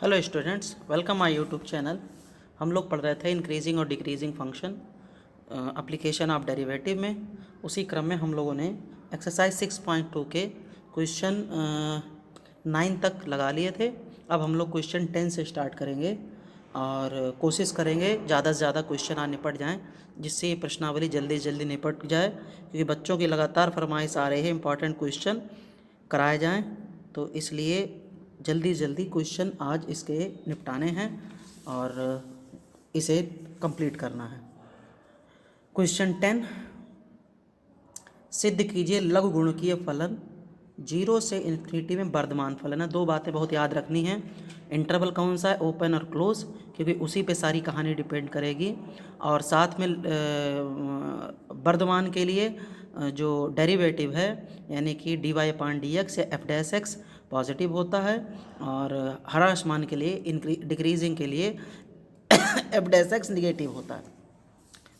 Hello students, welcome my YouTube channel. हम लोग पढ़ रहे थे इंक्रीजिंग और decreasing function application of derivative में। उसी क्रम में हम लोगों ने एक्सरसाइज 6.2 के क्वेश्चन 9 तक लगा लिए थे। अब हम लोग क्वेश्चन 10 से स्टार्ट करेंगे और कोशिश करेंगे ज़्यादा से ज़्यादा क्वेश्चन आज निपट जाएँ, जिससे ये प्रश्नावली जल्दी से जल्दी निपट जाए, क्योंकि बच्चों की लगातार फरमाइश आ रही है इंपॉर्टेंट क्वेश्चन कराए जाएँ। तो इसलिए जल्दी जल्दी क्वेश्चन आज इसके निपटाने हैं और इसे कंप्लीट करना है। क्वेश्चन 10, सिद्ध कीजिए लघु गुणकीय फलन 0 से इन्फिनिटी में वर्धमान फलन है। दो बातें बहुत याद रखनी हैं। इंटरवल कौन सा है, ओपन और क्लोज, क्योंकि उसी पे सारी कहानी डिपेंड करेगी। और साथ में वर्धमान के लिए जो डेरिवेटिव है, यानी कि dy/dx या f'(x) पॉजिटिव होता है, और ह्रासमान के लिए डिक्रीजिंग के लिए f'(x) निगेटिव होता है।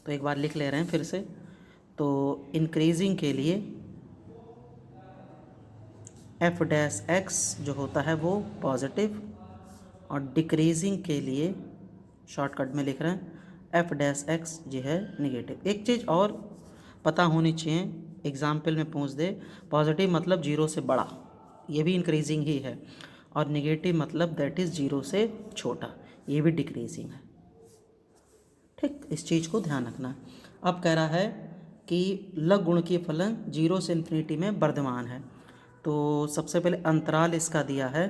तो एक बार लिख ले रहे हैं फिर से। तो इंक्रीजिंग के लिए f'(x) जो होता है वो पॉजिटिव, और डिक्रीजिंग के लिए शॉर्टकट में लिख रहे हैं f'(x) जो है निगेटिव। एक चीज़ और पता होनी चाहिए, एग्जाम्पल में पूछ दे, पॉजिटिव मतलब 0 से बड़ा, ये भी इंक्रीजिंग ही है, और निगेटिव मतलब दैट इज़ 0 से छोटा, ये भी डिक्रीजिंग है। ठीक, इस चीज़ को ध्यान रखना है। अब कह रहा है कि लघु गुणकीय फलन 0 से इन्फिनिटी में वर्धमान है। तो सबसे पहले अंतराल इसका दिया है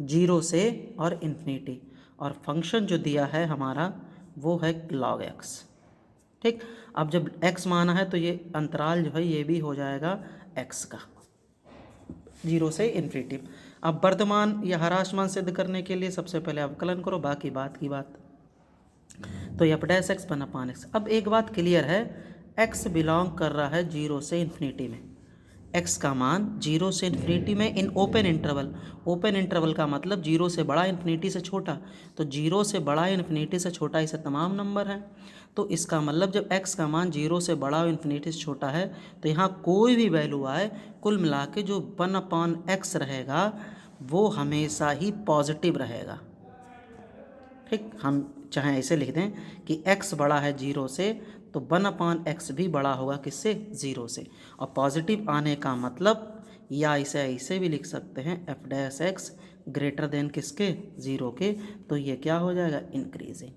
0 से और इन्फिनिटी, और फंक्शन जो दिया है हमारा वो है log x। ठीक, अब जब x माना है तो ये अंतराल जो है ये भी हो जाएगा x का, 0 से इन्फिनिटी। अब वर्धमान या ह्रासमान सिद्ध करने के लिए सबसे पहले अवकलन करो, बाकी बात की बात। तो f'(x) 1/x। अब एक बात क्लियर है, x बिलोंग कर रहा है 0 से इन्फिनिटी में। x का मान 0 से इन्फिनिटी में in open interval. Open interval का मतलब 0 से बड़ा इन्फिनिटी से छोटा, तो 0 से बड़ा इन्फिनिटी से छोटा इसे तमाम नंबर हैं। तो इसका मतलब जब x का मान 0 से बड़ा इन्फिनिटी से छोटा है, तो यहाँ कोई भी वैल्यू आए, कुल मिला के जो 1/x रहेगा वो हमेशा ही पॉजिटिव रहेगा। ठीक, हम चाहे ऐसे लिख दें कि x बड़ा है 0 से, तो 1/x भी बड़ा होगा किससे, 0 से। और पॉजिटिव आने का मतलब, या इसे ऐसे भी लिख सकते हैं f'(x) ग्रेटर देन किसके, 0 के, तो ये क्या हो जाएगा, इंक्रीजिंग।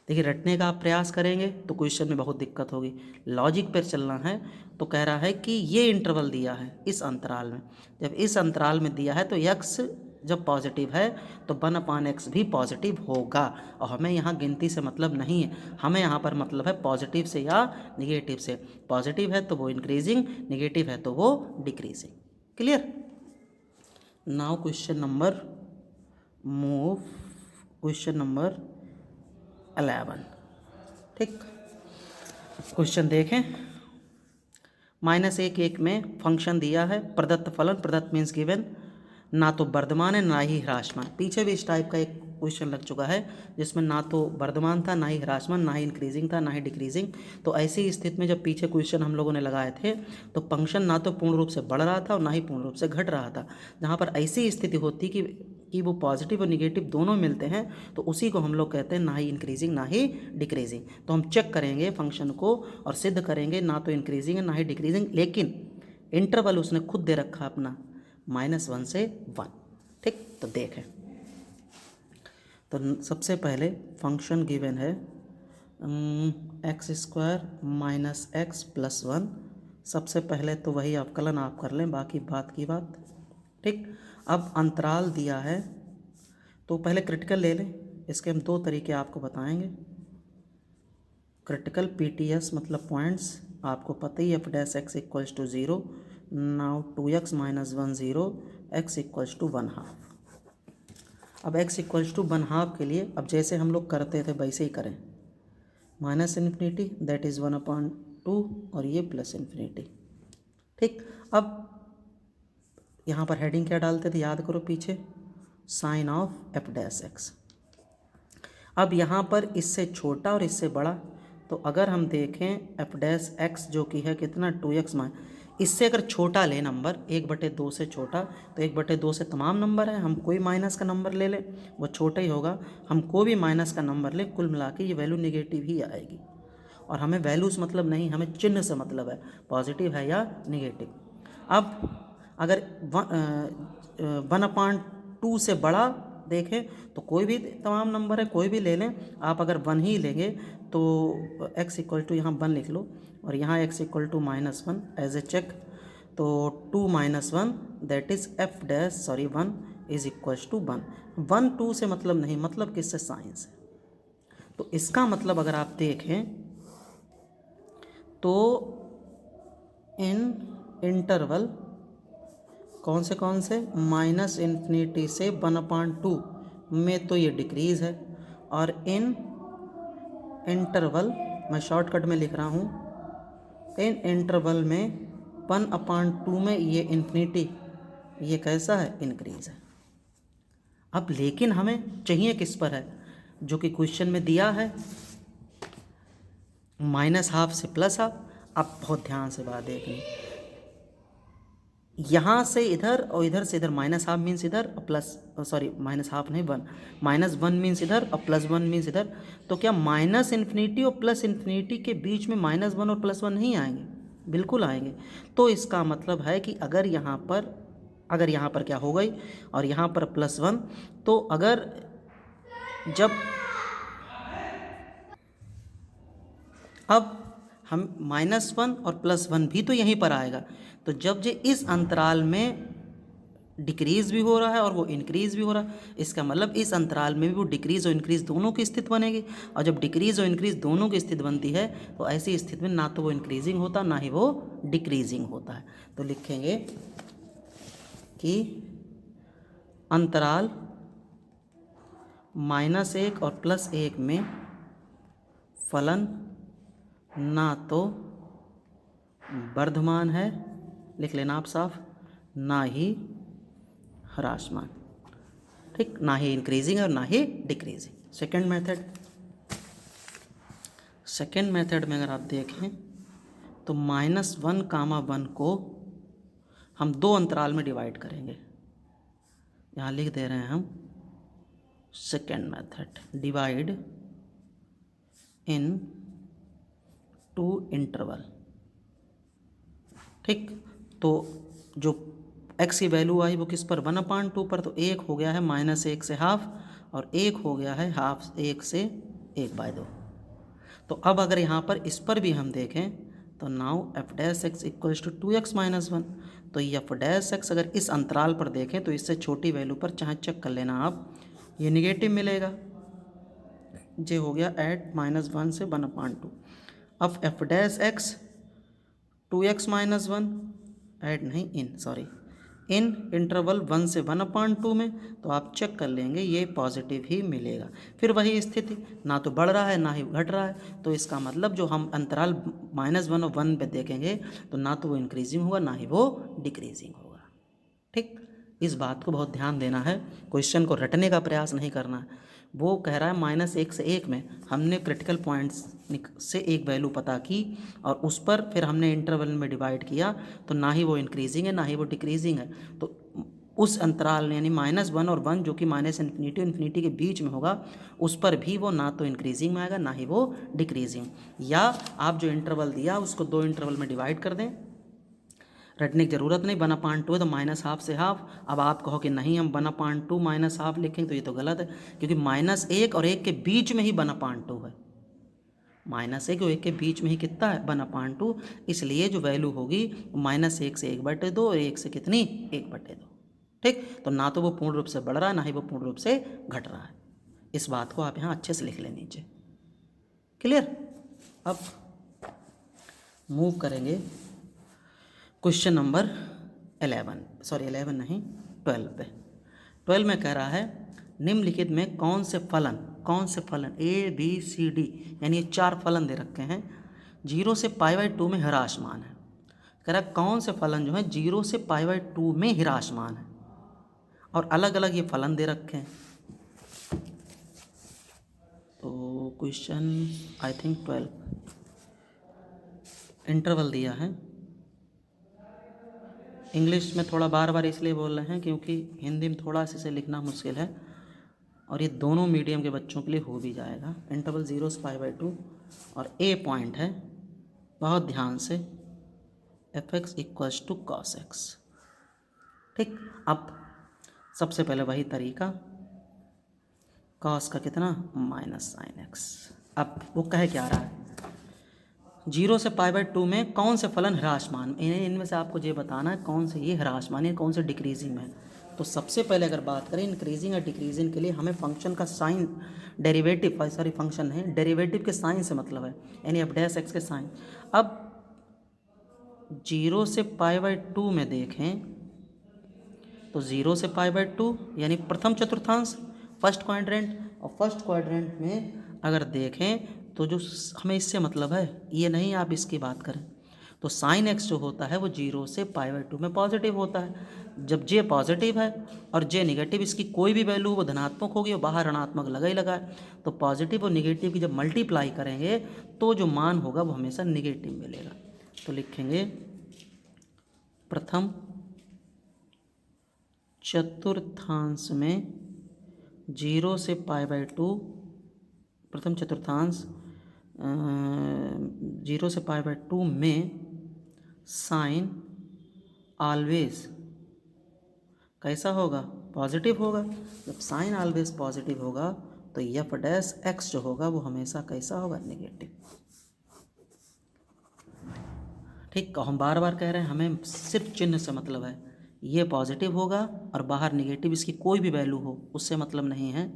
देखिए, रटने का आप प्रयास करेंगे तो क्वेश्चन में बहुत दिक्कत होगी, लॉजिक पर चलना है। तो कह रहा है कि ये इंटरवल दिया है इस अंतराल में, जब इस अंतराल में दिया है तो x जब पॉजिटिव है तो 1/x भी पॉजिटिव होगा। और हमें यहाँ गिनती से मतलब नहीं है, हमें यहाँ पर मतलब है पॉजिटिव से या निगेटिव से। पॉजिटिव है तो वो इंक्रीजिंग, निगेटिव है तो वो decreasing. Clear. Now question number 11। ठीक, क्वेश्चन देखें। -1 में फंक्शन दिया है, प्रदत्त फलन, प्रदत्त मीन्स गिवन, ना तो वर्धमान है ना ही ह्रासमान। पीछे भी इस टाइप का एक क्वेश्चन लग चुका है जिसमें ना तो वर्धमान था, ना ही ह्रासमान, ना ही इंक्रीजिंग था, ना ही डिक्रीजिंग। तो ऐसी स्थिति में जब पीछे क्वेश्चन हम लोगों ने लगाए थे, तो फंक्शन ना तो पूर्ण रूप से बढ़ रहा था और ना ही पूर्ण रूप से घट रहा था। जहाँ पर ऐसी स्थिति होती कि वो पॉजिटिव और निगेटिव दोनों मिलते हैं, तो उसी को हम लोग कहते हैं ना ही इंक्रीजिंग ना ही डिक्रीजिंग। तो हम चेक करेंगे फंक्शन को और सिद्ध करेंगे ना तो इंक्रीजिंग है ना ही डिक्रीजिंग, लेकिन इंटरवल उसने खुद दे रखा अपना -1 से 1। ठीक, तो देखें। तो सबसे पहले फंक्शन गिवन है x² - x + 1। सबसे पहले तो वही अवकलन आप कर लें, बाकी बात की बात। ठीक, अब अंतराल दिया है तो पहले क्रिटिकल ले लें। इसके हम दो तरीके आपको बताएंगे। क्रिटिकल PTS मतलब पॉइंट्स, आपको पता ही f'(x) = 0। Now 2x - 1 0, x = 1/2। अब x = 1/2 के लिए अब जैसे हम लोग करते थे वैसे ही करें, -∞ दैट इज़ 1/2, और ये +∞। ठीक, अब यहाँ पर हेडिंग क्या डालते थे, याद करो पीछे, साइन ऑफ f'(x). अब यहाँ पर इससे छोटा और इससे बड़ा, तो अगर हम देखें f'(x) जो कि है कितना, 2x इससे अगर छोटा ले नंबर 1/2 से छोटा, तो 1/2 से तमाम नंबर है, हम कोई माइनस का नंबर ले लें वो छोटा ही होगा, हम कोई भी माइनस का नंबर लें कुल मिला के ये वैल्यू निगेटिव ही आएगी। और हमें वैल्यूज़ मतलब नहीं, हमें चिन्ह से मतलब है, पॉजिटिव है या निगेटिव। अब अगर 1/2 से बड़ा देखें तो कोई भी तमाम नंबर है, कोई भी ले लें आप, अगर 1 ही लेंगे तो x इक्वल टू यहाँ 1 लिख लो और यहाँ x equal to -1 as a check, तो 2 - 1 that is f dash sorry 1 is equals to 1। 1 2 से मतलब नहीं, मतलब किससे, साइंस है। तो इसका मतलब अगर आप देखें तो इन इंटरवल कौन से -∞ से 1/2 में तो ये डिक्रीज़ है, और इन इंटरवल, मैं शॉर्टकट में लिख रहा हूँ, इन इंटरवल में 1/2 में ये इन्फिनिटी, ये कैसा है, इंक्रीज़ है। अब लेकिन हमें चाहिए किस पर है, जो कि क्वेश्चन में दिया है -½ से +½ अब बहुत ध्यान से बात देखनी, यहाँ से इधर और इधर से इधर -½ मीन्स इधर और प्लस, सॉरी -½ नहीं 1, -1 मीन्स इधर और +1 मीन्स इधर। तो क्या -∞ और +∞ के बीच में -1 और +1 नहीं आएंगे? बिल्कुल आएंगे। तो इसका मतलब है कि अगर यहाँ पर क्या हो गई और यहाँ पर +1, तो अगर जब अब हम -1 और +1 भी तो यहीं पर आएगा, तो जब ये इस अंतराल में डिक्रीज़ भी हो रहा है और वो इंक्रीज़ भी हो रहा है, इसका मतलब इस अंतराल में भी वो डिक्रीज़ और इंक्रीज़ दोनों की स्थिति बनेगी। और जब डिक्रीज़ और इंक्रीज़ दोनों की स्थिति बनती है तो ऐसी स्थिति में ना तो वो इंक्रीजिंग होता ना ही वो डिक्रीजिंग होता है। तो लिखेंगे कि अंतराल -1 और +1 में फलन ना तो वर्धमान है, लिख लेना आप साफ, ना ही ह्रासमान, ठीक, ना ही इंक्रीजिंग और ना ही डिक्रीजिंग। सेकेंड मेथड में अगर आप देखें तो -1, 1 को हम 2 अंतराल में डिवाइड करेंगे। यहाँ लिख दे रहे हैं हम second method, divide in 2 interval, ठीक। तो जो x की वैल्यू आई वो किस पर, 1/2 पर, तो एक हो गया है -1 से ½ और एक हो गया है ½ से 1/2। तो अब अगर यहाँ पर इस पर भी हम देखें तो now f' equals to 2x - 1, तो ये f' अगर इस अंतराल पर देखें तो इससे छोटी वैल्यू पर चाहे चेक कर लेना आप, ये निगेटिव मिलेगा, ये हो गया एट -1 से 1/2। अब f' 2x - 1 ऐड नहीं इन इंटरवल 1 से 1/2 में, तो आप चेक कर लेंगे ये पॉजिटिव ही मिलेगा। फिर वही स्थिति, ना तो बढ़ रहा है ना ही घट रहा है, तो इसका मतलब जो हम अंतराल -1 और 1 पे देखेंगे तो ना तो वो इंक्रीजिंग होगा ना ही वो डिक्रीजिंग होगा, ठीक। इस बात को बहुत ध्यान देना है, क्वेश्चन को रटने का प्रयास नहीं करना है। वो कह रहा है -1 से 1 में हमने क्रिटिकल पॉइंट्स से एक वैल्यू पता की और उस पर फिर हमने इंटरवल में डिवाइड किया, तो ना ही वो इंक्रीजिंग है ना ही वो डिक्रीजिंग है। तो उस अंतराल यानी -1 और 1 जो कि -∞ इन्फिनिटी के बीच में होगा, उस पर भी वो ना तो इंक्रीजिंग में आएगा ना ही वो डिक्रीजिंग। या आप जो इंटरवल दिया उसको 2 इंटरवल में डिवाइड कर दें, रटने की ज़रूरत नहीं, 1/2 है तो -½ से ½ अब आप कहो कि नहीं हम 1/2 -½ लिखेंगे तो ये तो गलत है, क्योंकि -1 और 1 के बीच में ही 1/2 है, -1 और 1 के बीच में ही कितना है 1/2, इसलिए जो वैल्यू होगी -1 से 1/2 और 1 से कितनी 1/2, ठीक। तो ना तो वो पूर्ण रूप से बढ़ रहा है ना ही वो पूर्ण रूप से घट रहा है। इस बात को आप यहाँ अच्छे से लिख लें नीचे, क्लियर। अब मूव करेंगे क्वेश्चन नंबर 12 नहीं 12 पे। 12 में कह रहा है निम्नलिखित में कौन से फलन ABCD यानी ये 4 फलन दे रखे हैं 0 से π/2 में ह्रासमान है। कह रहा है कौन से फलन जो है 0 से π/2 में ह्रासमान है, और अलग अलग ये फलन दे रखे हैं। तो क्वेश्चन आई थिंक 12 इंटरवल दिया है इंग्लिश में थोड़ा बार बार इसलिए बोल रहे हैं क्योंकि हिंदी में थोड़ा सा इसे लिखना मुश्किल है, और ये दोनों मीडियम के बच्चों के लिए हो भी जाएगा। इंटरवल 0 से π/2 और ए पॉइंट है, बहुत ध्यान से, fx equals to cos x। ठीक, अब सबसे पहले वही तरीका, cos का कितना माइनस sin x। अब वो कह क्या रहा है, 0 से π/2 में कौन से फलन ह्रासमान, इनमें से आपको ये बताना है कौन से ये ह्रासमान है, कौन से डिक्रीजिंग है। तो सबसे पहले अगर बात करें इंक्रीजिंग या डिक्रीजिंग के लिए, हमें फंक्शन का साइन डेरिवेटिव, सॉरी फंक्शन है, डेरिवेटिव के साइन से मतलब है, यानी f डैश x के साइन। अब 0 से π/2 में देखें तो 0 से π/2 यानी प्रथम चतुर्थांश, फर्स्ट क्वाड्रेंट, और फर्स्ट क्वाड्रेंट में अगर देखें तो जो हमें इससे मतलब है, ये नहीं आप इसकी बात करें, तो साइन x जो होता है वो 0 से π/2 में पॉजिटिव होता है। जब j पॉजिटिव है और j निगेटिव, इसकी कोई भी वैल्यू वो धनात्मक होगी और बाहर ऋणात्मक लगा ही लगा है, तो पॉजिटिव और निगेटिव की जब मल्टीप्लाई करेंगे तो जो मान होगा वो हमेशा निगेटिव मिलेगा। तो लिखेंगे प्रथम चतुर्थांश में 0 से π/2, प्रथम चतुर्थांश 0 से π/2 में साइन ऑलवेज कैसा होगा, पॉजिटिव होगा। जब साइन ऑलवेज पॉजिटिव होगा तो एफ डैश एक्स जो होगा वो हमेशा कैसा होगा, नेगेटिव। ठीक, हम बार बार कह रहे हैं हमें सिर्फ चिन्ह से मतलब है, ये पॉजिटिव होगा और बाहर निगेटिव, इसकी कोई भी वैल्यू हो उससे मतलब नहीं है,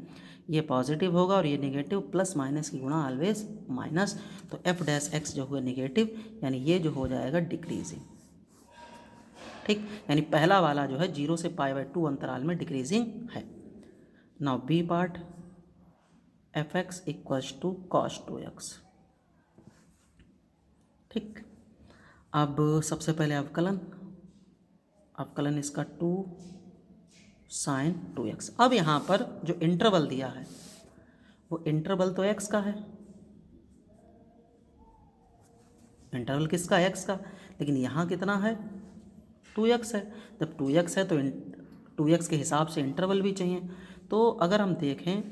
ये पॉजिटिव होगा और ये निगेटिव, प्लस माइनस की गुणा ऑलवेज माइनस, तो एफ डैश एक्स जो हुआ निगेटिव, यानी ये जो हो जाएगा डिक्रीजिंग। ठीक, यानी पहला वाला जो है 0 से π/2 अंतराल में डिक्रीजिंग है। Now B part, F X equals to cos 2x। ठीक, अब सबसे पहले अवकलन इसका 2 sin 2x। अब यहाँ पर जो इंटरवल दिया है वो इंटरवल तो x का है, इंटरवल किसका, x का, लेकिन यहाँ कितना है 2x है। जब 2x है तो 2x के हिसाब से इंटरवल भी चाहिए। तो अगर हम देखें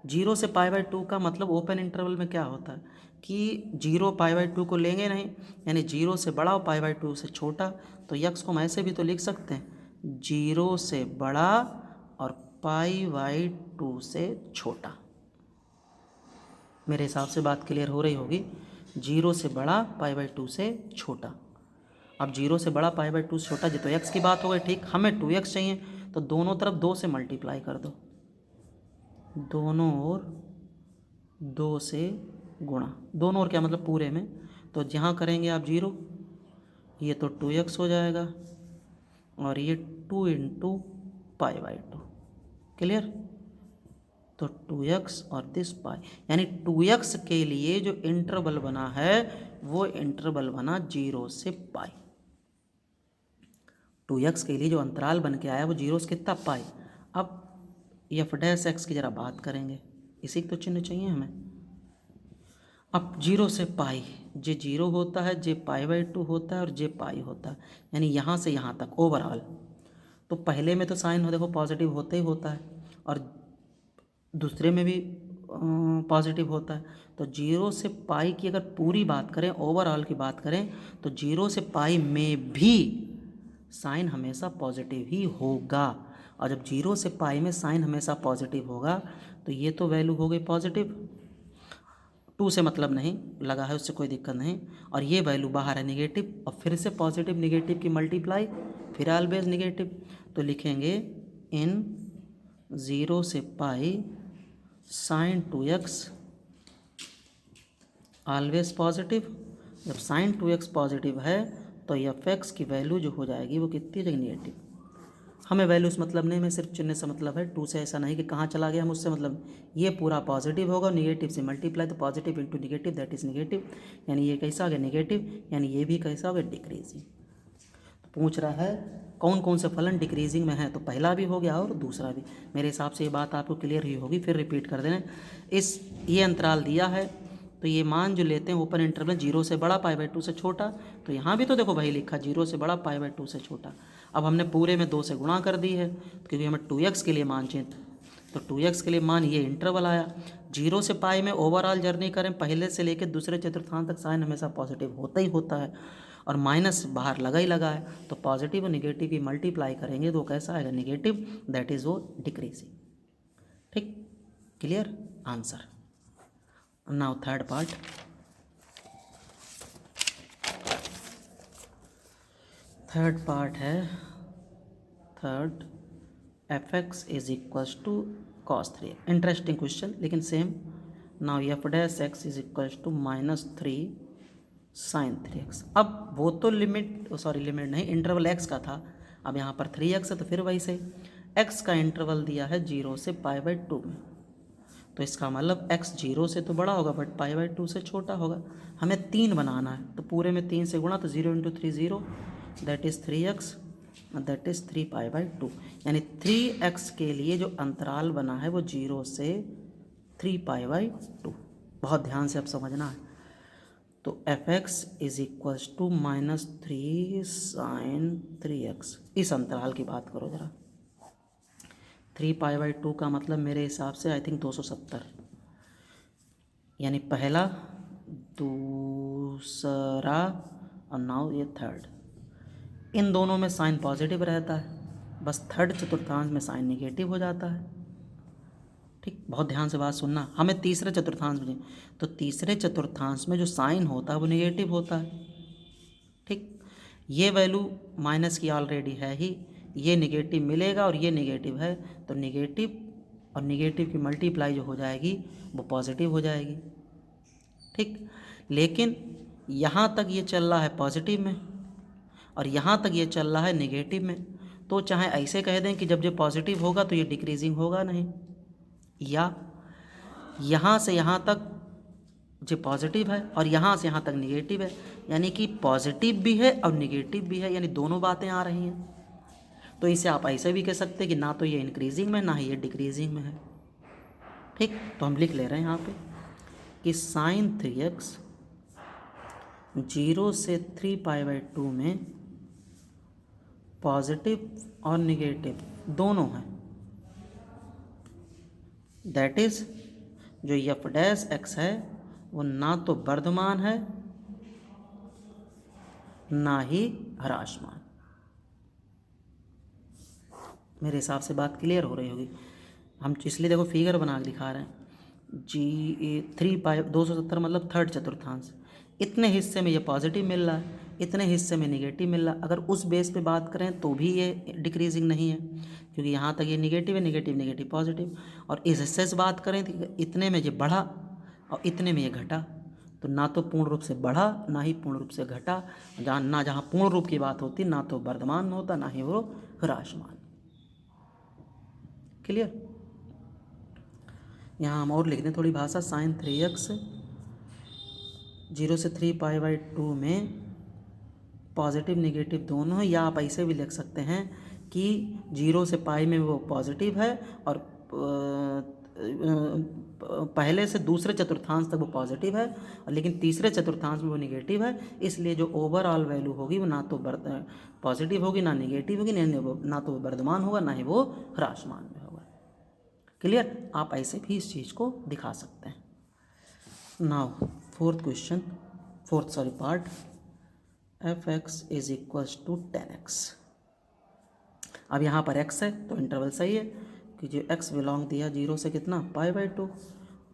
0 से π/2 का मतलब ओपन इंटरवल में क्या होता है कि 0 π/2 को लेंगे नहीं, यानी 0 से बड़ा और π/2 से छोटा, तो x को हम ऐसे भी तो लिख सकते हैं 0 से बड़ा और π/2 से छोटा। मेरे हिसाब से बात क्लियर हो रही होगी, 0 से बड़ा π/2 से छोटा। अब 0 से बड़ा π/2 से छोटा, जी तो x की बात हो गई। ठीक, हमें 2x चाहिए तो दोनों तरफ 2 से मल्टीप्लाई कर दो, दोनों ओर 2 से गुणा, दोनों ओर क्या मतलब पूरे में, तो जहाँ करेंगे आप 0, ये तो 2x हो जाएगा और ये 2 × π/2, क्लियर। तो 2x और दिस पाई, यानी 2x के लिए जो इंटरवल बना है वो इंटरवल बना 0 से पाई। 2x के लिए जो अंतराल बन के आया वो 0 से कितना, पाई। अब एफ डैश एक्स की ज़रा बात करेंगे, इसी तो चिन्ह चाहिए हमें। अब 0 से पाई, जे 0 होता है, जे π/2 होता है और जे पाई होता है, यानी यहाँ से यहाँ तक ओवरऑल। तो पहले में तो साइन हो देखो पॉजिटिव होते ही होता है और दूसरे में भी पॉजिटिव होता है। तो 0 से पाई की अगर पूरी बात करें, ओवरऑल की बात करें, तो 0 से पाई में भी साइन हमेशा पॉजिटिव ही होगा। और जब 0 से पाई में साइन हमेशा पॉजिटिव होगा तो ये तो वैल्यू हो गई पॉजिटिव, 2 से मतलब नहीं लगा है उससे कोई दिक्कत नहीं, और ये वैल्यू बाहर है निगेटिव, और फिर से पॉजिटिव निगेटिव की मल्टीप्लाई, फिर ऑलवेज निगेटिव। तो लिखेंगे इन 0 से pi sine 2x always positive. जब साइन 2x पॉजिटिव है तो एफ एक्स की वैल्यू जो हो जाएगी वो कितनी रहेगी, नेगेटिव। हमें वैल्यू से मतलब नहीं, मैं सिर्फ चिन्ह से मतलब है, 2 से ऐसा नहीं कि कहाँ चला गया, हम उससे मतलब ये पूरा पॉजिटिव होगा, निगेटिव से मल्टीप्लाई, तो positive into negative that is negative, यानी ये कैसा हो गया नेगेटिव, यानी ये भी कैसा हो गया डिक्रीजिंग। तो पूछ रहा है कौन कौन से फलन डिक्रीजिंग में है, तो पहला भी हो गया और दूसरा भी। मेरे हिसाब से ये बात आपको क्लियर ही होगी, फिर रिपीट कर देना। ये अंतराल दिया है तो ये मान जो लेते हैं ओपन इंटरवल 0 से बड़ा π/2 से छोटा, तो यहाँ भी तो देखो वही लिखा 0 से बड़ा π/2 से छोटा। अब हमने पूरे में 2 से गुणा कर दी है क्योंकि हमें 2x के लिए मान चाहिए, तो 2x के लिए मान ये इंटरवल आया। 0 से पाई में ओवरऑल जर्नी करें पहले से लेकर दूसरे चतुर्थांश तक साइन हमेशा पॉजिटिव होता ही होता है, और माइनस बाहर लगा ही लगा है, तो पॉजिटिव और निगेटिव की मल्टीप्लाई करेंगे तो कैसा आएगा नेगेटिव, दैट इज़ वो डिक्रीजिंग। ठीक, clear answer. Now third part, third part है third fx is equals to cos 3x। Interesting question लेकिन same. Now f dash x is equals to -3 sin 3x। अब वो तो लिमिट लिमिट नहीं, interval x का था, अब यहाँ पर 3x है तो फिर वही से x का इंटरवल दिया है 0 से π/2 में, तो इसका मतलब x 0 से तो बड़ा होगा बट π/2 से छोटा होगा। हमें 3 बनाना है तो पूरे में 3 से गुणा, तो 0 × 3 0, that is 3x, that is 3 π/2। यानी 3x के लिए जो अंतराल बना है वो 0 से 3 π/2। बहुत ध्यान से अब समझना है। तो fx is equals to -3 sin 3x। इस अंतराल की बात करो ज़रा। 3 π/2 का मतलब मेरे हिसाब से आई थिंक 270, यानी पहला, दूसरा और नाउ ये थर्ड। इन दोनों में साइन पॉजिटिव रहता है, बस थर्ड चतुर्थांश में साइन निगेटिव हो जाता है। ठीक, बहुत ध्यान से बात सुनना। हमें तीसरे चतुर्थांश में, तो तीसरे चतुर्थांश में जो साइन होता है वो निगेटिव होता है। ठीक, ये वैल्यू माइनस की ऑलरेडी है ही, ये निगेटिव मिलेगा और ये निगेटिव है, तो निगेटिव और निगेटिव की मल्टीप्लाई जो हो जाएगी वो पॉजिटिव हो जाएगी। ठीक, लेकिन यहाँ तक ये चल रहा है पॉजिटिव में और यहाँ तक ये चल रहा है निगेटिव में, तो चाहे ऐसे कह दें कि जब ये पॉजिटिव होगा तो ये डिक्रीजिंग होगा नहीं, या यहाँ से यहाँ तक जो पॉजिटिव है और यहाँ से यहाँ तक निगेटिव है, यानी कि पॉजिटिव भी है और निगेटिव भी है, यानी दोनों बातें आ रही हैं। तो इसे आप ऐसे भी कह सकते हैं कि ना तो ये इंक्रीजिंग में ना ही ये डिक्रीजिंग में है। ठीक, तो हम लिख ले रहे हैं यहाँ पे कि sin 3x 0 से 3 π/2 में पॉजिटिव और निगेटिव दोनों हैं। दैट इज़ जो एफ डैश एक्स है वो ना तो वर्धमान है ना ही ह्रासमान। मेरे हिसाब से बात क्लियर हो रही होगी। हम इसलिए देखो फिगर बना के दिखा रहे हैं। 3 π 270 मतलब थर्ड चतुर्थांश, इतने हिस्से में ये पॉजिटिव मिल रहा है, इतने हिस्से में निगेटिव मिल रहा है। अगर उस बेस पे बात करें तो भी ये डिक्रीजिंग नहीं है, क्योंकि यहाँ तक ये निगेटिव है, निगेटिव निगेटिव पॉजिटिव। और इस हिस्से से बात करें तो इतने में ये बढ़ा और इतने में ये घटा, तो ना तो पूर्ण रूप से बढ़ा ना ही पूर्ण रूप से घटा। जहाँ पूर्ण रूप की बात होती ना तो वर्धमान होता ना ही वो ह्रासमान। क्लियर। यहाँ हम और लिख दें थोड़ी भाषा। sin 3x 0 से 3 π/2 में पॉजिटिव निगेटिव दोनों है, या आप ऐसे भी लिख सकते हैं कि 0 से पाई में वो पॉजिटिव है और पहले से दूसरे चतुर्थांश तक वो पॉजिटिव है, और लेकिन तीसरे चतुर्थांश में वो निगेटिव है। इसलिए जो ओवरऑल वैल्यू होगी वो ना तो पॉजिटिव होगी ना निगेटिव होगी, ना तो वर्धमान होगा ना ही वो ह्रासमान में होगा। क्लियर। आप ऐसे भी इस चीज़ को दिखा सकते हैं। Now fourth question, part, fx is equals to 10x। अब यहाँ पर x है तो इंटरवल सही है कि जो x बिलोंग दिया 0 से कितना π/2,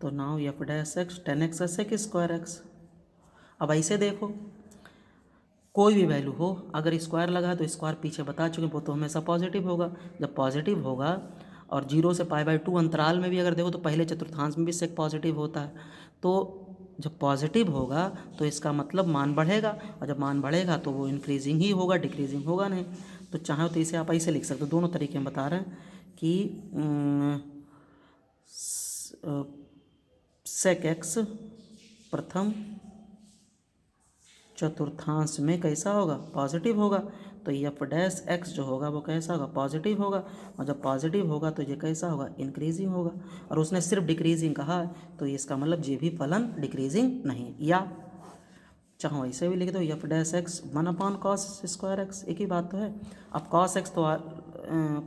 तो now f dash x 10x ऐसे कि स्क्वायर एक्स। अब ऐसे देखो कोई भी वैल्यू हो अगर स्क्वायर लगा है तो स्क्वायर पीछे बता चुके वो तो हमेशा पॉजिटिव होगा। जब पॉजिटिव होगा और 0 से π/2 अंतराल में भी अगर देखो तो पहले चतुर्थांश में भी सेक पॉजिटिव होता है, तो जब पॉजिटिव होगा तो इसका मतलब मान बढ़ेगा, और जब मान बढ़ेगा तो वो इंक्रीजिंग ही होगा, डिक्रीजिंग होगा नहीं। तो चाहे तो इसे आप ऐसे लिख सकते हो, दोनों तरीके में बता रहे हैं कि सेक एक्स प्रथम चतुर्थांश में कैसा होगा, पॉजिटिव होगा। तो एफ डैश एक्स जो होगा वो कैसा होगा, पॉजिटिव होगा, और जब पॉजिटिव होगा तो ये कैसा होगा, इंक्रीजिंग होगा। और उसने सिर्फ डिक्रीजिंग कहा है, तो इसका मतलब ये भी फलन डिक्रीजिंग नहीं। या चाहो ऐसे भी लिख दो, F dash x 1/cos² x, एक ही बात तो है। अब cos एक्स तो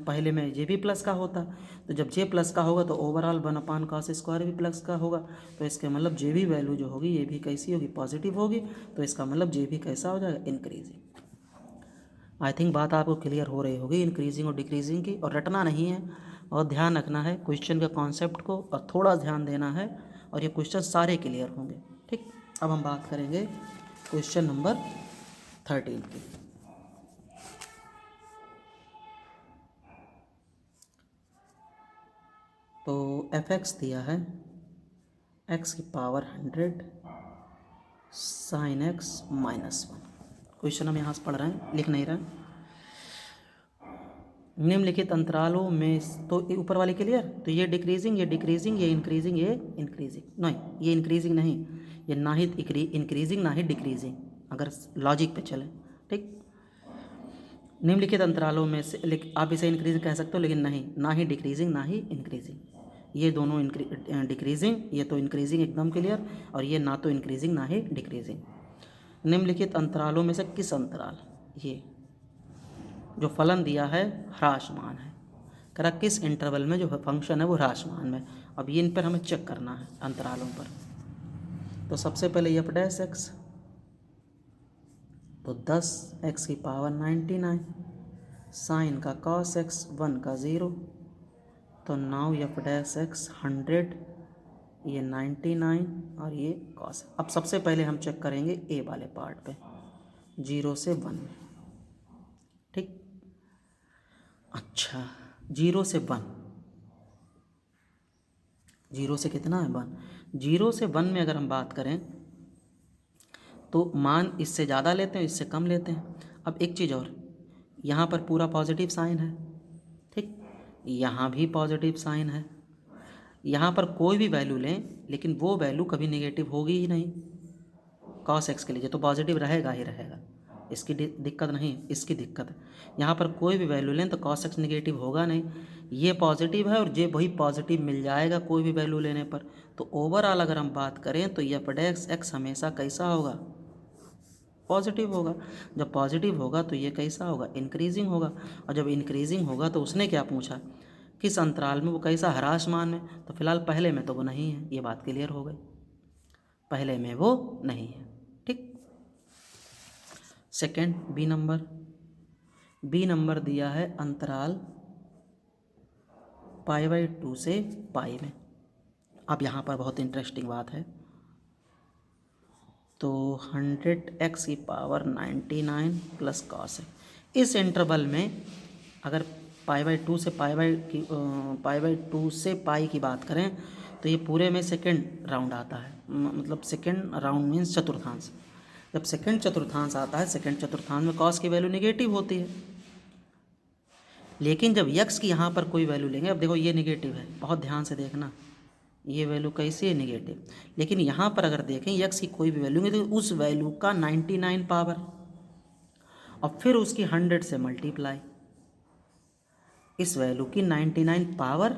पहले में जे भी प्लस का होता, तो जब जे प्लस का होगा तो ओवरऑल 1/cos² भी प्लस का होगा, तो इसके मतलब जे भी वैल्यू जो होगी ये भी कैसी होगी, पॉजिटिव होगी, तो इसका मतलब जे भी कैसा हो जाएगा, इंक्रीजिंग। आई थिंक बात आपको क्लियर हो रही होगी इंक्रीजिंग और डिक्रीजिंग की। और रटना नहीं है और ध्यान रखना है क्वेश्चन के कॉन्सेप्ट को, और थोड़ा ध्यान देना है, और ये क्वेश्चन सारे क्लियर होंगे। ठीक, अब हम बात करेंगे क्वेश्चन नंबर 13 की। तो एफ एक्स दिया है x की पावर 100 sin x -1। क्वेश्चन हम यहाँ से पढ़ रहे हैं, लिख नहीं रहे हैं। निम्नलिखित अंतरालों में, तो ऊपर वाले क्लियर, तो ये डिक्रीजिंग, ये डिक्रीजिंग, ये इंक्रीजिंग, ये इंक्रीजिंग नहीं, ये इंक्रीजिंग नहीं, ये ना ही इंक्रीजिंग ना ही डिक्रीजिंग, अगर लॉजिक पे चले। ठीक, निम्नलिखित अंतरालों में से, आप इसे इंक्रीजिंग कह सकते हो, लेकिन नहीं, ना ही डिक्रीजिंग ना ही इंक्रीजिंग, ये दोनों डिक्रीजिंग, ये तो इंक्रीजिंग एकदम क्लियर, और ये ना तो इंक्रीजिंग ना ही डिक्रीजिंग। निम्नलिखित अंतरालों में से किस अंतराल, ये जो फलन दिया है ह्रासमान है, करा किस इंटरवल में जो फंक्शन है वो ह्रासमान में। अब ये इन पर हमें चेक करना है अंतरालों पर। तो सबसे पहले एफ डैश एक्स, तो 10 x की पावर 99, साइन का cos x 1 का 0, तो नाउ एफ डैश एक्स 100, ये 99 और ये cos। अब सबसे पहले हम चेक करेंगे ए वाले पार्ट पे, 0 से 1 में। ठीक, अच्छा 0 से 1, 0 से कितना है 1, 0 से 1 में अगर हम बात करें तो मान इससे ज़्यादा लेते हैं, इससे कम लेते हैं। अब एक चीज़ और, यहाँ पर पूरा पॉजिटिव साइन है, ठीक, यहाँ भी पॉजिटिव साइन है, यहाँ पर कोई भी वैल्यू लें लेकिन वो वैल्यू कभी नेगेटिव होगी ही नहीं। cos x के लिए तो पॉजिटिव रहेगा ही रहेगा, इसकी दिक्कत नहीं, इसकी दिक्कत है। यहाँ पर कोई भी वैल्यू लें तो cos x नेगेटिव होगा नहीं, ये पॉजिटिव है और ये वही पॉजिटिव मिल जाएगा कोई भी वैल्यू लेने पर। तो ओवरऑल अगर हम बात करें तो एफ डैश एक्स हमेशा कैसा होगा, पॉजिटिव होगा। जब पॉजिटिव होगा तो ये कैसा होगा, इंक्रीजिंग होगा। और जब इंक्रीजिंग होगा तो उसने क्या पूछा, किस अंतराल में, वो कैसा, ह्रासमान में। तो फिलहाल पहले में तो वो नहीं है, ये बात क्लियर हो गई, पहले में वो नहीं है। ठीक, सेकंड बी नंबर दिया है अंतराल π/2 से पाई में। अब यहाँ पर बहुत इंटरेस्टिंग बात है, तो 100 x की पावर 99 प्लस cos है। इस इंटरवल में अगर π/2 से π/2 से पाई की बात करें तो ये पूरे में सेकंड राउंड आता है, मतलब सेकंड राउंड मीन्स चतुर्थांश। जब सेकंड चतुर्थांश आता है, सेकंड चतुर्थांश में cos की वैल्यू नेगेटिव होती है। लेकिन जब x की यहाँ पर कोई वैल्यू लेंगे, अब देखो ये नेगेटिव है, बहुत ध्यान से देखना, ये वैल्यू कैसी है, नेगेटिव। लेकिन यहाँ पर अगर देखें x की कोई भी वैल्यू है तो उस वैल्यू का 99 पावर और फिर उसकी 100 से मल्टीप्लाई, इस वैल्यू की 99 पावर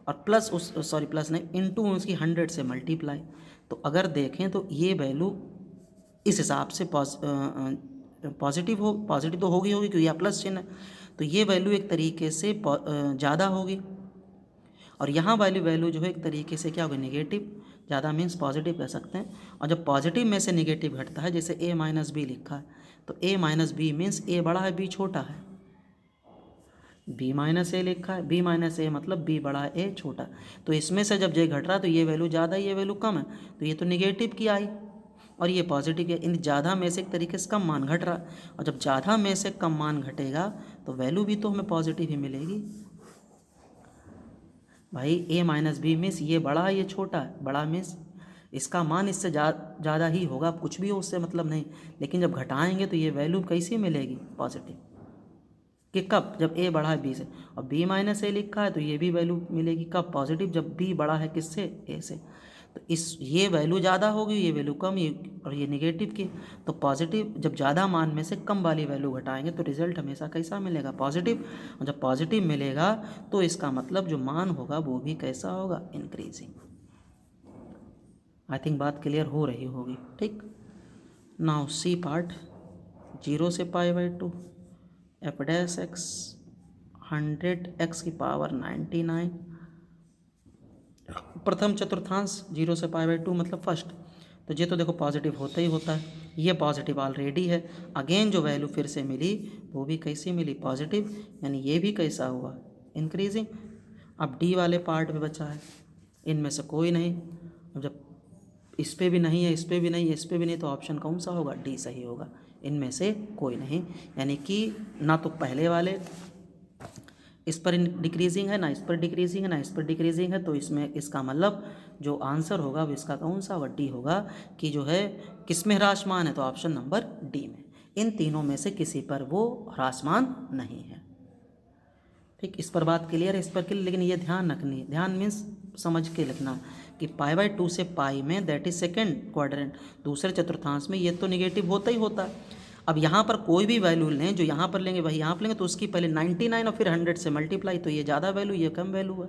और प्लस प्लस नहीं, इनटू उसकी 100 से मल्टीप्लाई। तो अगर देखें तो ये वैल्यू इस हिसाब से पॉजिटिव तो होगी क्योंकि यह प्लस चिन्ह है, तो ये वैल्यू एक तरीके से ज़्यादा होगी। और यहाँ वाली वैल्यू जो है एक तरीके से क्या होगी, नेगेटिव, ज़्यादा मीन्स पॉजिटिव कह सकते हैं। और जब पॉजिटिव में से नेगेटिव घटता है, जैसे a माइनस बी लिखा है, तो a minus b means a बड़ा है b छोटा है, b माइनस ए लिखा है, b माइनस ए मतलब b बड़ा है a छोटा। तो इसमें से जब j घट रहा है तो ये वैल्यू ज़्यादा है, ये वैल्यू कम है, तो ये तो नेगेटिव की आई और ये पॉजिटिव है। इन ज़्यादा में से एक तरीके से कम मान घट रहा, और जब ज़्यादा में से कम मान घटेगा तो वैल्यू भी तो हमें पॉजिटिव ही मिलेगी भाई। a माइनस बी मीन्स ये बड़ा है ये छोटा है, बड़ा मीन्स इसका मान इससे ज़्यादा ही होगा, अब कुछ भी हो उससे मतलब नहीं। लेकिन जब घटाएंगे तो ये वैल्यू कैसी मिलेगी, पॉजिटिव, कि कब, जब a बड़ा है b से। और b माइनस ए लिखा है तो ये भी वैल्यू मिलेगी कब, पॉजिटिव, जब b बड़ा है किससे, a से। तो इस ये वैल्यू ज़्यादा होगी, ये वैल्यू कम, ये और ये निगेटिव की। तो पॉजिटिव जब ज़्यादा मान में से कम वाली वैल्यू घटाएंगे तो रिजल्ट हमेशा कैसा मिलेगा? पॉजिटिव। और जब पॉजिटिव मिलेगा तो इसका मतलब जो मान होगा वो भी कैसा होगा? इंक्रीजिंग। आई थिंक बात क्लियर हो रही होगी। ठीक, नाउ सी पार्ट, 0 से π/2 f डैश एक्स 100x की पावर 99, प्रथम चतुर्थांश 0 से π/2 मतलब फर्स्ट। तो ये तो देखो पॉजिटिव होता ही होता है, ये पॉजिटिव ऑलरेडी है। अगेन जो वैल्यू फिर से मिली वो भी कैसी मिली? पॉजिटिव, यानी ये भी कैसा हुआ? इंक्रीजिंग। अब डी वाले पार्ट में बचा है, इनमें से कोई नहीं। अब जब इस पे भी नहीं है, इस पे भी नहीं है, इस पे भी नहीं, तो ऑप्शन कौन सा होगा? डी सही होगा। इनमें से कोई नहीं, यानी कि ना तो पहले वाले इस पर डिक्रीजिंग है, ना इस पर डिक्रीजिंग है, ना इस पर डिक्रीजिंग है। तो इसमें इसका मतलब जो आंसर होगा वो इसका कौन सा? डी होगा, कि जो है किस में ह्रासमान है? तो ऑप्शन नंबर डी में। इन तीनों में से किसी पर वो ह्रासमान नहीं है। ठीक, इस पर बात क्लियर है, इस पर क्लियर। लेकिन ये ध्यान रखनी है, ध्यान मीन्स समझ के लिखना कि π/2 से पाई में, दैट इज सेकेंड क्वाड्रेंट, दूसरे चतुर्थांश में, ये तो निगेटिव होता ही होता है। अब यहाँ पर कोई भी वैल्यू लें, जो यहाँ पर लेंगे वही यहाँ पर लेंगे, तो उसकी पहले 99 और फिर 100 से मल्टीप्लाई, तो ये ज़्यादा वैल्यू, ये कम वैल्यू है।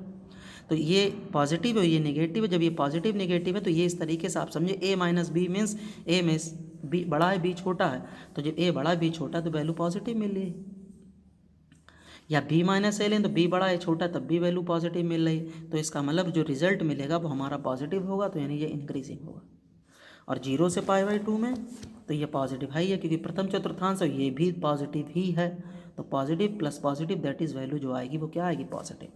तो ये पॉजिटिव है, ये नेगेटिव है। जब ये पॉजिटिव नेगेटिव है तो ये इस तरीके से आप समझे, a minus b means a में b बड़ा है, b छोटा है। तो जब a बड़ा है, b छोटा है, तो वैल्यू पॉजिटिव मिल रही है। या b माइनस ए लें तो b बड़ा है छोटा, तब भी वैल्यू पॉजिटिव मिल रही। तो इसका मतलब जो रिजल्ट मिलेगा वो हमारा पॉजिटिव होगा, तो यानी ये इंक्रीजिंग होगा। और 0 से π/2 में तो ये पॉजिटिव है ही है, क्योंकि प्रथम चतुर्थांश है, ये भी पॉजिटिव ही है। तो positive plus positive, that is value जो आएगी वो क्या आएगी? पॉजिटिव।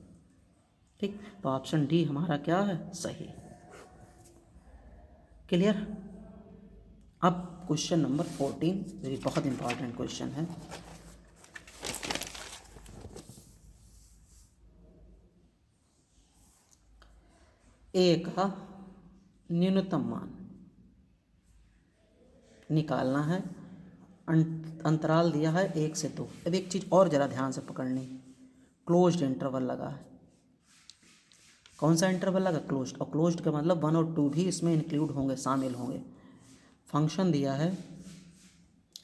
ठीक, तो ऑप्शन डी हमारा क्या है? सही। क्लियर। अब क्वेश्चन नंबर 14, जो कि बहुत इंपॉर्टेंट क्वेश्चन है। ए का न्यूनतम मान निकालना है, अंतराल दिया है 1 से 2। अब एक चीज़ और ज़रा ध्यान से पकड़नी, क्लोज्ड इंटरवल लगा है। कौन सा इंटरवल लगा? क्लोज्ड। और क्लोज्ड का मतलब 1 और 2 भी इसमें इंक्लूड होंगे, शामिल होंगे। फंक्शन दिया है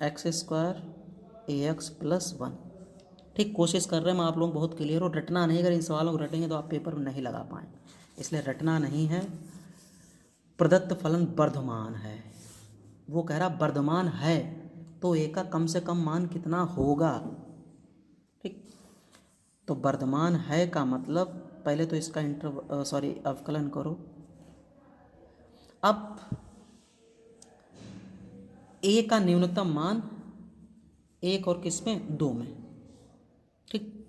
x² ax + 1। ठीक, कोशिश कर रहे हैं मैं आप लोग बहुत क्लियर हो, रटना नहीं। अगर इन सवालों को रटेंगे तो आप पेपर में नहीं लगा पाएँ, इसलिए रटना नहीं है। प्रदत्त फलन वर्धमान है, वो कह रहा वर्धमान है, तो ए का कम से कम मान कितना होगा? ठीक, तो वर्धमान है का मतलब पहले तो इसका अवकलन करो। अब ए का न्यूनतम मान 1 और किस में? 2 में। ठीक,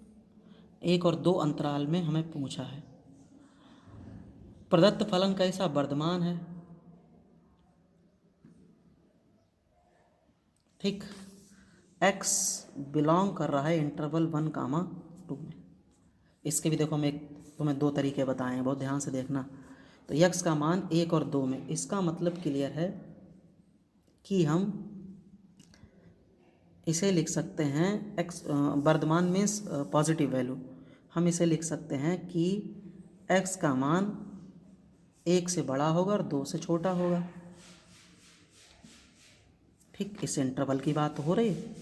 1 और 2 अंतराल में हमें पूछा है। प्रदत्त फलन कैसा? वर्धमान है। ठीक, x बिलोंग कर रहा है इंटरवल 1, 2 में। इसके भी देखो, मैं तुम्हें 2 तरीके बताए हैं, बहुत ध्यान से देखना। तो x का मान 1 और 2 में, इसका मतलब क्लियर है कि हम इसे लिख सकते हैं x वर्धमान मीन्स पॉजिटिव वैल्यू। हम इसे लिख सकते हैं कि x का मान 1 से बड़ा होगा और 2 से छोटा होगा। ठीक, इस इंटरवल की बात हो रही है,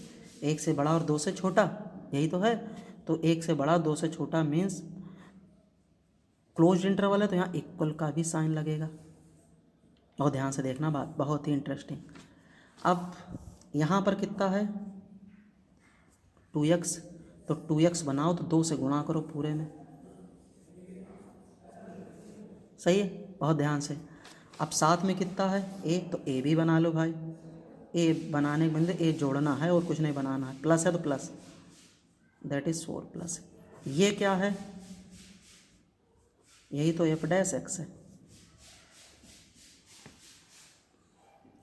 1 से बड़ा और 2 से छोटा, यही तो है। तो 1 से बड़ा 2 से छोटा मीन्स क्लोज्ड इंटरवल है, तो यहाँ इक्वल का भी साइन लगेगा। बहुत ध्यान से देखना, बात बहुत ही इंटरेस्टिंग। अब यहाँ पर कितना है? 2x, तो 2x बनाओ तो 2 से गुणा करो पूरे में, सही है। बहुत ध्यान से। अब साथ में कितना है? a, तो a भी बना लो भाई। a बनाने के बंदे a जोड़ना है और कुछ नहीं बनाना है, प्लस है तो प्लस, दैट इज 4 प्लस। ये क्या है? यही तो f डैश x है,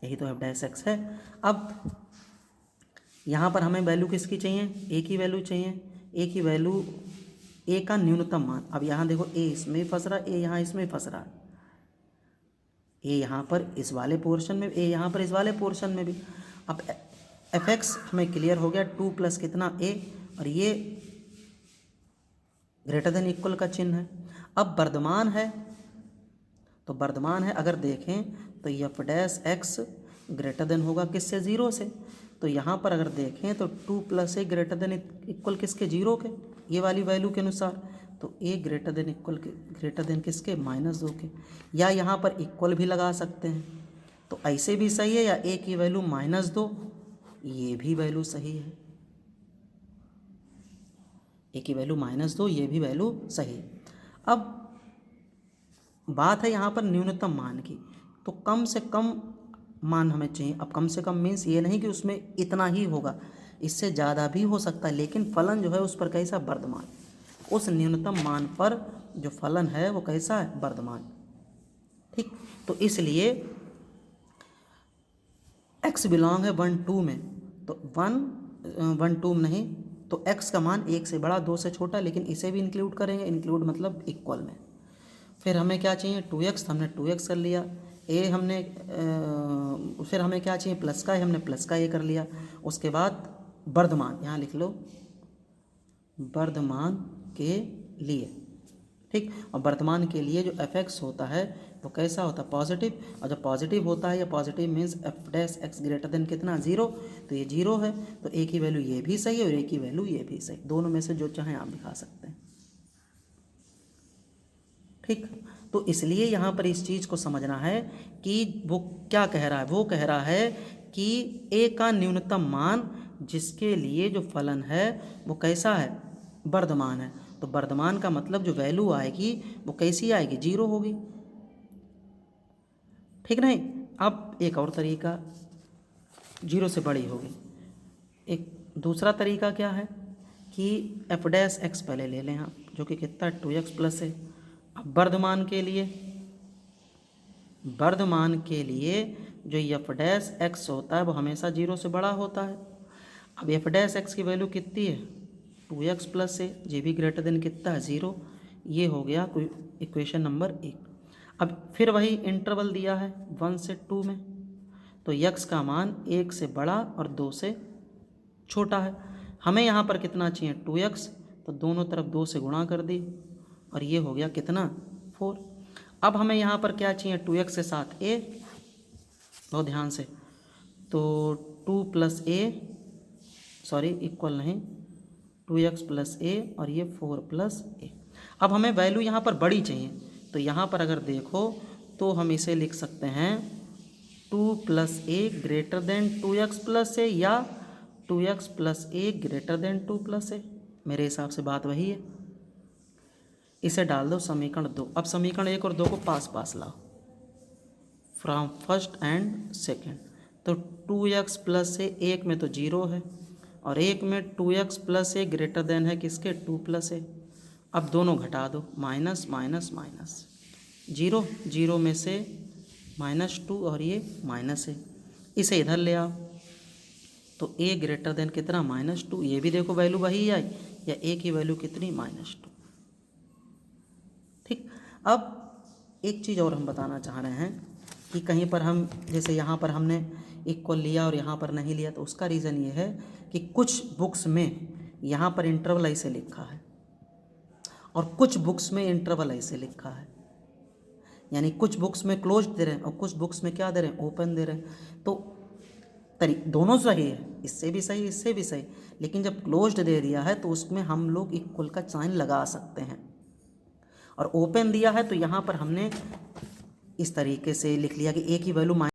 यही तो f डैश x है। अब यहाँ पर हमें वैल्यू किसकी चाहिए? a की वैल्यू चाहिए। a की वैल्यू, a का न्यूनतम मान। अब यहाँ देखो, a इसमें फंस रहा, a यहाँ इसमें फंस रहा, a यहाँ पर इस वाले पोर्शन में, a यहाँ पर इस वाले पोर्शन में भी। अब fx हमें क्लियर हो गया, 2 प्लस कितना? a, और ये ग्रेटर देन इक्वल का चिन्ह है। अब वर्धमान है, तो तो वर्धमान है, अगर देखें तो F dash x greater than होगा किससे, 0 से। तो यहाँ पर अगर देखें तो 2 + a ग्रेटर देन इक्वल किसके, 0 के, ये वाली वैल्यू के अनुसार। तो a greater than equal greater than किसके, -2 के। या यहाँ पर इक्वल भी लगा सकते हैं, तो ऐसे भी सही है, या a की वैल्यू -2, ये भी वैल्यू सही है। a की वैल्यू -2, ये भी वैल्यू सही है। अब बात है यहाँ पर न्यूनतम मान की, तो कम से कम मान हमें चाहिए। अब कम से कम मीन्स ये नहीं कि उसमें इतना ही होगा, इससे ज़्यादा भी हो सकता है, लेकिन फलन जो है उस पर कैसा, वर्धमान। उस न्यूनतम मान पर जो फलन है वो कैसा है, वर्धमान। ठीक, तो इसलिए x बिलोंग है 1 2 में, तो 1 2 नहीं, तो x का मान 1 से बड़ा 2 से छोटा, लेकिन इसे भी इंक्लूड करेंगे, इंक्लूड मतलब इक्वल में। फिर हमें क्या चाहिए, 2x, हमने 2x कर लिया। a हमने फिर हमें क्या चाहिए, प्लस का, हमने प्लस का a कर लिया। उसके बाद वर्धमान, यहाँ लिख लो वर्धमान के लिए। ठीक, और वर्तमान के लिए जो f(x) होता है वो कैसा होता है, पॉजिटिव। और जब पॉजिटिव होता है, या positive means f dash x greater than कितना, 0, तो ये 0 है। तो a की वैल्यू ये भी सही है और a की वैल्यू ये भी सही, दोनों में से जो चाहें आप दिखा सकते हैं। ठीक, तो इसलिए यहाँ पर इस चीज़ को समझना है कि वो क्या कह रहा है, वो कह रहा है कि a का न्यूनतम मान जिसके लिए जो फलन है वो कैसा है, वर्धमान है। तो वर्धमान का मतलब जो वैल्यू आएगी वो कैसी आएगी, 0 होगी। ठीक नहीं। अब एक और तरीका, 0 से बड़ी होगी। एक दूसरा तरीका क्या है कि f डैश x पहले ले लें आप, जो कि कितना, 2x प्लस है। अब वर्धमान के लिए जो f डैश x होता है वो हमेशा 0 से बड़ा होता है। अब f डैश x की वैल्यू कितनी है, 2x प्लस है, ये भी ग्रेटर देन कितना है, 0। ये हो गया कोई इक्वेशन नंबर 1। अब फिर वही इंटरवल दिया है 1 से 2 में, तो x का मान 1 से बड़ा और 2 से छोटा है। हमें यहाँ पर कितना चाहिए, 2x, तो दोनों तरफ 2 से गुणा कर दी और ये हो गया कितना, 4। अब हमें यहाँ पर क्या चाहिए, 2x के साथ a, बहुत ध्यान से, तो 2 + a, सॉरी इक्वल नहीं, 2x + a और ये 4 + a। अब हमें वैल्यू यहाँ पर बड़ी चाहिए, तो यहाँ पर अगर देखो तो हम इसे लिख सकते हैं 2 + a greater than 2x + a, या 2x + a greater than 2 + a। मेरे हिसाब से बात वही है। इसे डाल दो समीकरण 2। अब समीकरण 1 और 2 को पास पास लाओ फ्रॉम फर्स्ट एंड सेकेंड। तो 2x + a, एक में तो 0 है और एक में 2x + a ग्रेटर देन है किसके, 2 + a। अब दोनों घटा दो, माइनस माइनस माइनस, 0 0 में से -2 और ये माइनस है, इसे इधर ले आओ, तो a ग्रेटर देन कितना, -2। ये भी देखो वैल्यू वही आई, या a की वैल्यू कितनी, -2। ठीक, अब एक चीज़ और हम बताना चाह रहे हैं कि कहीं पर हम, जैसे यहाँ पर हमने इक्वल लिया और यहाँ पर नहीं लिया, तो उसका रीज़न ये है कि कुछ बुक्स में यहाँ पर इंटरवल ऐसे लिखा है और कुछ बुक्स में इंटरवल ऐसे लिखा है, यानी कुछ बुक्स में क्लोज दे रहे हैं और कुछ बुक्स में क्या दे रहे हैं, ओपन दे रहे हैं। तो दोनों सही है, इससे भी सही इससे भी सही, लेकिन जब क्लोज्ड दे दिया है तो उसमें हम लोग इक्वल का साइन लगा सकते हैं, और ओपन दिया है तो यहाँ पर हमने इस तरीके से लिख लिया कि a की वैल्यू